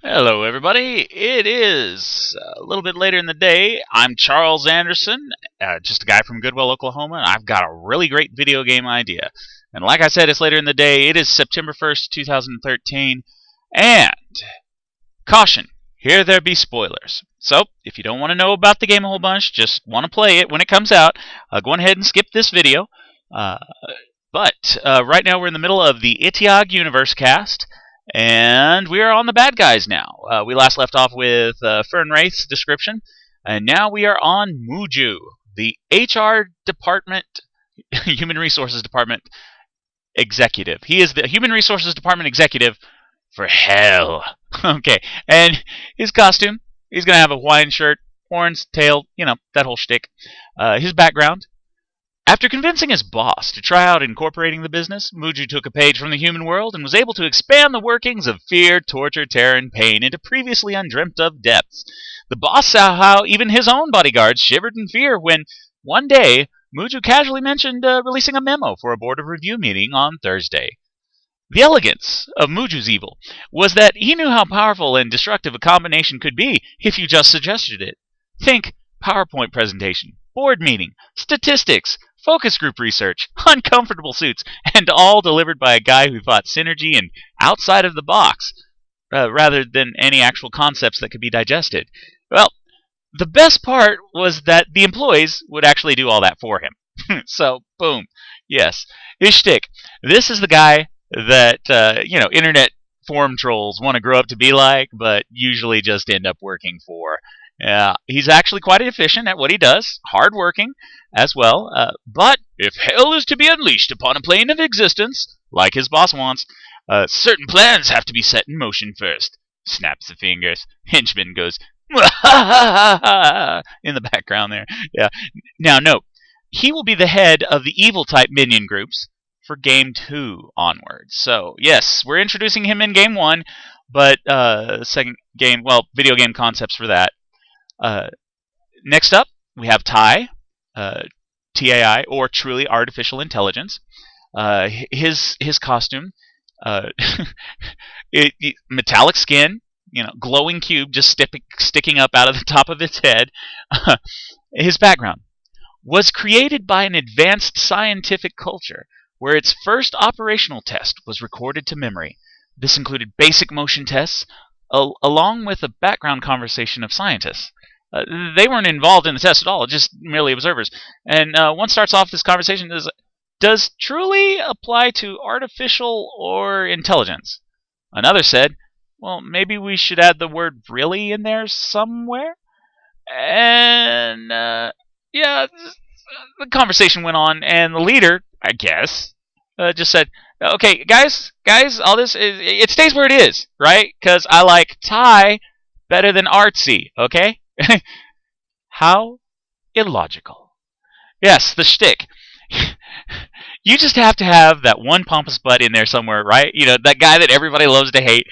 Hello, everybody. It is a little bit later in the day. I'm Charles Anderson, just a guy from Goodwell, Oklahoma, and I've got a really great video game idea. And like I said, it's later in the day. It is September 1st, 2013. And caution, here there be spoilers. So, if you don't want to know about the game a whole bunch, just want to play it when it comes out, go ahead and skip this video. But right now we're in the middle of the Iteag universe cast. And we are on the bad guys now. We last left off with Fern Wraith's description, and now we are on Muju, the HR department, Human Resources Department executive. He is the Human Resources Department executive for hell. Okay, and his costume, he's going to have a Hawaiian shirt, horns, tail, that whole shtick. His background, after convincing his boss to try out incorporating the business, Muju took a page from the human world and was able to expand the workings of fear, torture, terror, and pain into previously undreamt of depths. The boss saw how even his own bodyguards shivered in fear when, one day, Muju casually mentioned releasing a memo for a board of review meeting on Thursday. The elegance of Muju's evil was that he knew how powerful and destructive a combination could be if you just suggested it. Think PowerPoint presentation, board meeting, statistics, focus group research, uncomfortable suits, and all delivered by a guy who thought synergy and outside of the box, rather than any actual concepts that could be digested. Well, the best part was that the employees would actually do all that for him. So, boom. Yes. His shtick. This is the guy that, internet forum trolls want to grow up to be like, but usually just end up working for. He's actually quite efficient at what he does, hardworking as well. But if hell is to be unleashed upon a plane of existence, like his boss wants, certain plans have to be set in motion first. Snaps the fingers. Henchman goes, in the background there. Yeah. Now, note, he will be the head of the evil type minion groups for Game 2 onwards. So, yes, we're introducing him in Game 1, but second game, video game concepts for that. Next up, we have TAI, TAI, or Truly Artificial Intelligence. His costume, metallic skin, glowing cube just sticking up out of the top of its head. His background was created by an advanced scientific culture where its first operational test was recorded to memory. This included basic motion tests, along with a background conversation of scientists. They weren't involved in the test at all, just merely observers. And one starts off this conversation does truly apply to artificial or intelligence? Another said, well, maybe we should add the word really in there somewhere? And, the conversation went on, and the leader, I guess, just said, okay, guys, all this, it stays where it is, right? Because I like Thai better than artsy, okay? How illogical. Yes, the shtick. You just have to have that one pompous butt in there somewhere, right? That guy that everybody loves to hate.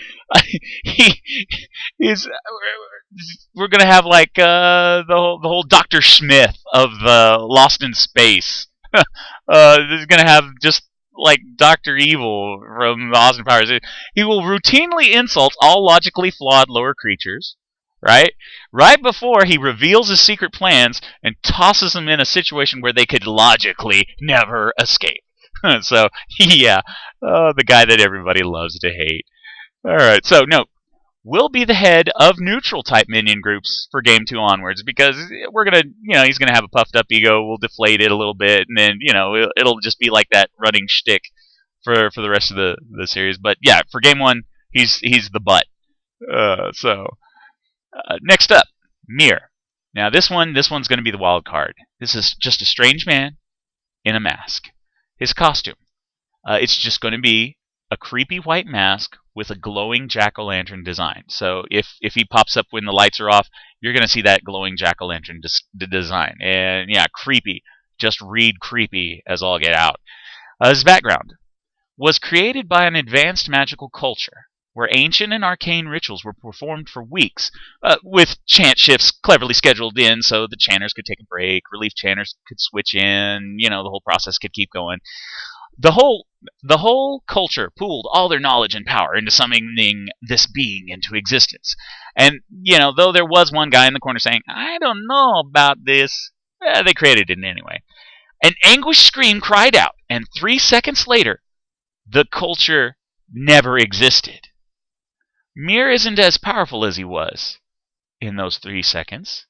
We're gonna have like the whole Dr. Smith of Lost in Space. He's gonna have just like Dr. Evil from the Austin Powers. He will routinely insult all logically flawed lower creatures. Right before he reveals his secret plans and tosses them in a situation where they could logically never escape. So, yeah, the guy that everybody loves to hate. Alright, so, no, we'll be the head of neutral type minion groups for Game 2 onwards, because we're gonna, he's gonna have a puffed up ego, we'll deflate it a little bit, and then, it'll just be like that running shtick for the rest of the series. But, yeah, for Game 1, he's the butt. Next up, Mir. Now this one's going to be the wild card. This is just a strange man in a mask. His costume, it's just going to be a creepy white mask with a glowing jack-o'-lantern design. So if he pops up when the lights are off, you're going to see that glowing jack-o'-lantern design. And yeah, creepy. Just read creepy as all get out. His background was created by an advanced magical culture where ancient and arcane rituals were performed for weeks, with chant shifts cleverly scheduled in so the chanters could take a break, relief chanters could switch in, the whole process could keep going. The whole culture pooled all their knowledge and power into summoning this being into existence. And, though there was one guy in the corner saying, I don't know about this, they created it anyway. An anguished scream cried out, and 3 seconds later, the culture never existed. Mir isn't as powerful as he was in those 3 seconds.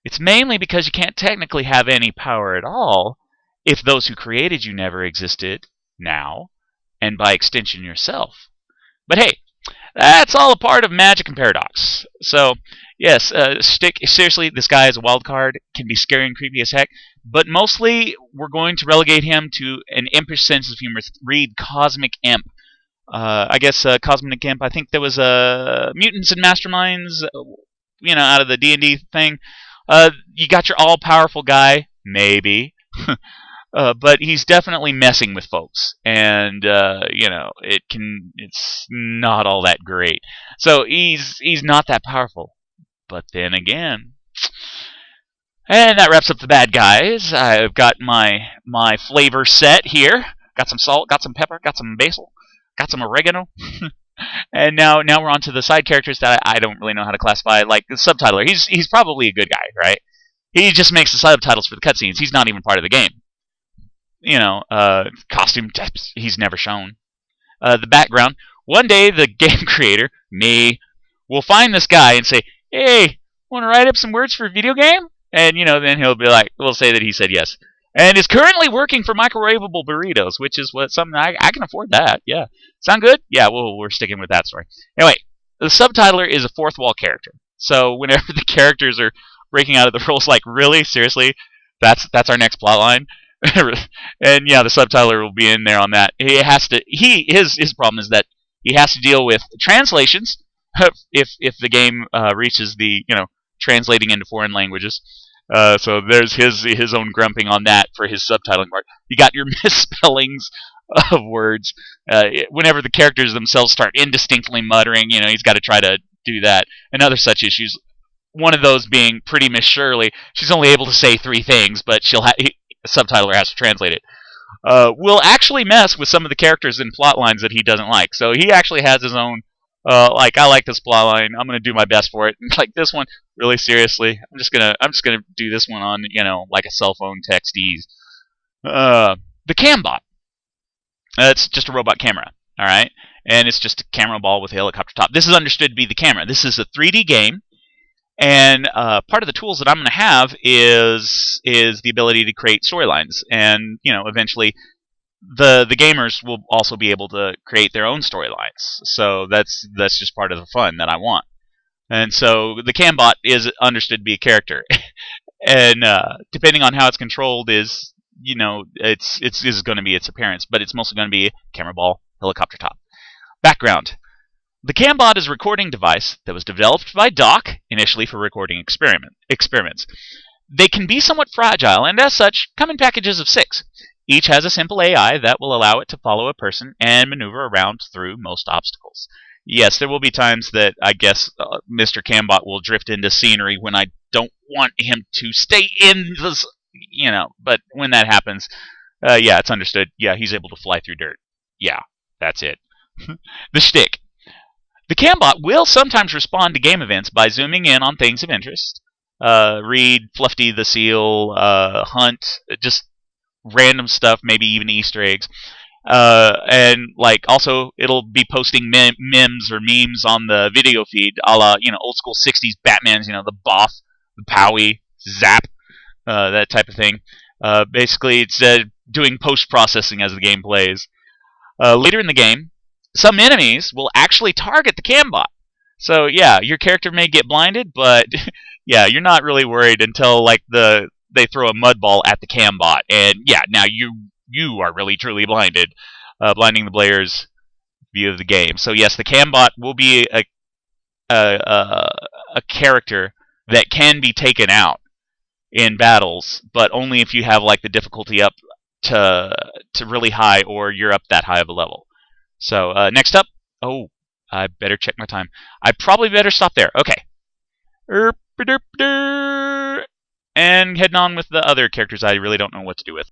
It's mainly because you can't technically have any power at all if those who created you never existed now, and by extension yourself. But hey, that's all a part of magic and paradox. So, yes, seriously, this guy is a wild card, can be scary and creepy as heck, but mostly we're going to relegate him to an impish sense of humor. Read Cosmic Imp. I guess Cosmic Imp, I think there was Mutants and Masterminds, out of the D&D thing. You got your all-powerful guy, maybe. But he's definitely messing with folks, and it's not all that great. So he's not that powerful. But then again, and that wraps up the bad guys. I've got my flavor set here. Got some salt, got some pepper, got some basil, got some oregano. And now we're on to the side characters that I don't really know how to classify. Like the Subtitler, he's probably a good guy, right? He just makes the subtitles for the cutscenes. He's not even part of the game. Costume, he's never shown. The background. One day, the game creator, me, will find this guy and say, hey, want to write up some words for a video game? And, then he'll be like, we'll say that he said yes. And is currently working for microwavable burritos, which is something I can afford that. Yeah. Sound good? Yeah, we're sticking with that story. Anyway, the Subtitler is a fourth wall character. So whenever the characters are breaking out of the roles, like, really? Seriously? That's our next plot line? And yeah, the Subtitler will be in there on that. His problem is that he has to deal with translations if the game reaches the translating into foreign languages. So there's his own grumping on that for his subtitling part. You got your misspellings of words. Whenever the characters themselves start indistinctly muttering, he's got to try to do that, and other such issues. One of those being Pretty Miss Shirley. She's only able to say 3 things, but the Subtitler has to translate it. Will actually mess with some of the characters in plot lines that he doesn't like. So he actually has his own. I like this plot line. I'm gonna do my best for it. Like this one, really seriously, I'm just gonna do this one on like a cell phone text ease. The Cambot. It's just a robot camera. All right, and it's just a camera ball with a helicopter top. This is understood to be the camera. This is a 3D game. And part of the tools that I'm going to have is the ability to create storylines, and eventually the gamers will also be able to create their own storylines. So that's just part of the fun that I want. And so the Cambot is understood to be a character, and depending on how it's controlled is it's going to be its appearance, but it's mostly going to be camera ball, helicopter top. Background. The Cambot is a recording device that was developed by Doc initially for recording experiments. They can be somewhat fragile, and as such, come in packages of 6. Each has a simple AI that will allow it to follow a person and maneuver around through most obstacles. Yes, there will be times that I guess Mr. Cambot will drift into scenery when I don't want him to stay in the, but when that happens, yeah, it's understood. Yeah, he's able to fly through dirt. Yeah, that's it. The shtick. The Cambot will sometimes respond to game events by zooming in on things of interest. Read Fluffy the Seal, Hunt, just random stuff, maybe even Easter eggs. And also it'll be posting memes or memes on the video feed, a la old school 60s Batmans, the Boff, the Powie, Zap, that type of thing. Basically, it's doing post processing as the game plays. Later in the game, some enemies will actually target the Cambot. So yeah, your character may get blinded, but yeah, you're not really worried until they throw a mud ball at the Cambot, and yeah, now you are really truly blinded, blinding the player's view of the game. So yes, the Cambot will be a character that can be taken out in battles, but only if you have the difficulty up to really high, or you're up that high of a level. So next up, I better check my time. I probably better stop there. Okay. And heading on with the other characters I really don't know what to do with.